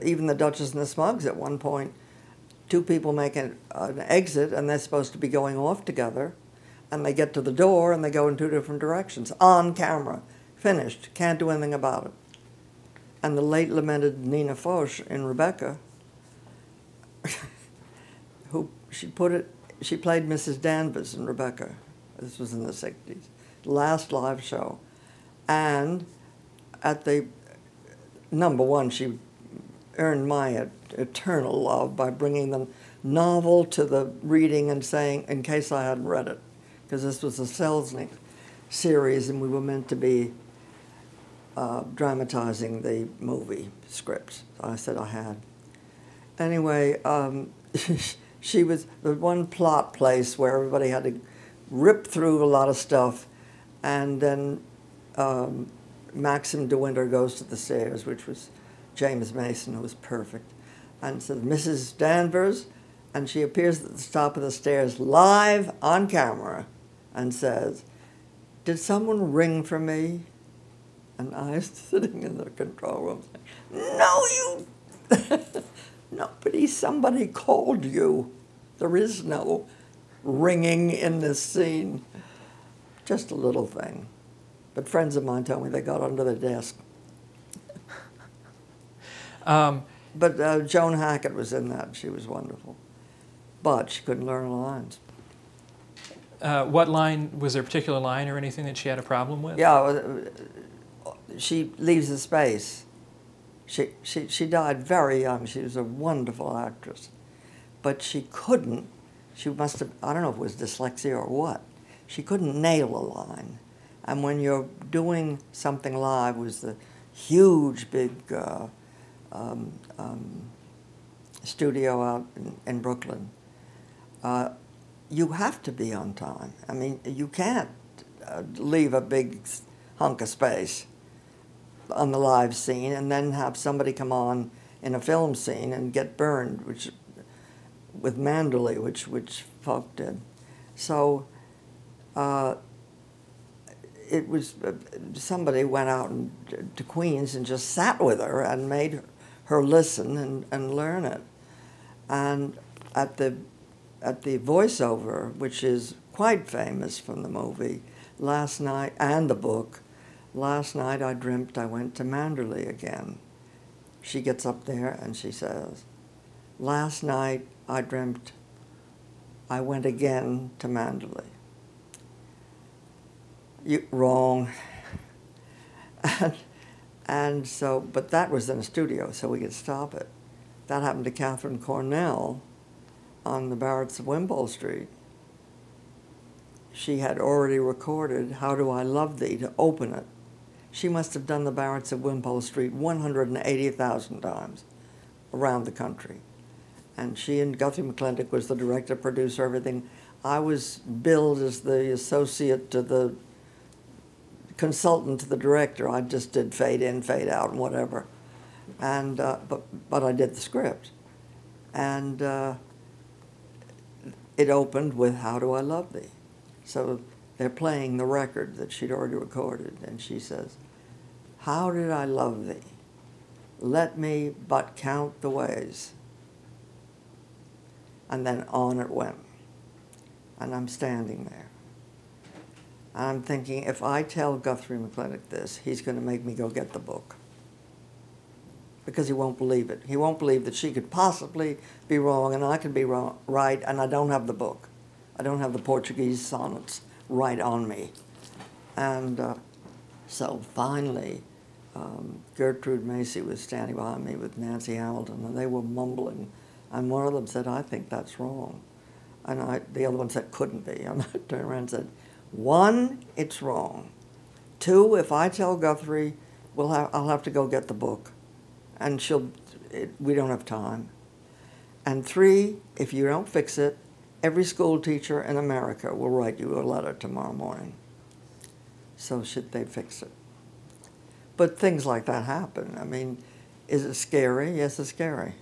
Even the Duchess and the Smugs, at one point, two people make an exit and they're supposed to be going off together, and they get to the door and they go in two different directions, on camera, finished, can't do anything about it. And the late lamented Nina Foch in Rebecca, she played Mrs. Danvers in Rebecca. This was in the 60s, last live show. And at the #1, she earned my eternal love by bringing the novel to the reading and saying, in case I hadn't read it, because this was a Selznick series and we were meant to be dramatizing the movie script. I said I had. Anyway, she was the one plot place where everybody had to rip through a lot of stuff, and then Maxim de Winter goes to the stairs, which was James Mason, who was perfect, and says, "Mrs. Danvers," and she appears at the top of the stairs live on camera and says, "Did someone ring for me?" And I was sitting in the control room saying, "No, you, somebody called you. There is no ringing in this scene." Just a little thing. But friends of mine told me they got under the desk. But Joan Hackett was in that. She was wonderful. But she couldn't learn lines. What line, was there a particular line or anything that she had a problem with? Yeah, she leaves the space. She died very young. She was a wonderful actress. But she couldn't, she must have, I don't know if it was dyslexia or what, she couldn't nail a line. And when you're doing something live, it was the huge, big studio out in Brooklyn, you have to be on time. I mean, you can't leave a big hunk of space on the live scene and then have somebody come on in a film scene and get burned, which with Manderley, which Falk did. So it was, somebody went out to Queens and just sat with her and made her listen and learn it. And at the voiceover, which is quite famous from the movie, last night, and the book, last night I dreamt I went to Manderley again. She gets up there and she says, last night I dreamt I went again to Manderley. Wrong. And so, but that was in a studio, so we could stop it. That happened to Catherine Cornell on the Barretts of Wimpole Street. She had already recorded How Do I Love Thee to open it. She must have done the Barretts of Wimpole Street 180,000 times around the country. And she and Guthrie McClintock was the director, producer, everything. I was billed as the associate to the consultant to the director. I just did fade in, fade out, and whatever. And but I did the script, and it opened with "How Do I Love Thee." So they're playing the record that she'd already recorded, and she says, "How did I love thee? Let me but count the ways." And then on it went, and I'm standing there. I'm thinking, if I tell Guthrie McClintock this, he's going to make me go get the book. Because he won't believe it. He won't believe that she could possibly be wrong and I could be wrong, right, and I don't have the book. I don't have the Portuguese sonnets right on me. And so finally, Gertrude Macy was standing behind me with Nancy Hamilton, and they were mumbling. And one of them said, "I think that's wrong." And the other one said, "Couldn't be." And I turned around and said, 1, it's wrong. 2, if I tell Guthrie, I'll have to go get the book, and we don't have time. And 3, if you don't fix it, every school teacher in America will write you a letter tomorrow morning. So should they fix it? But things like that happen. I mean, is it scary? Yes, it's scary.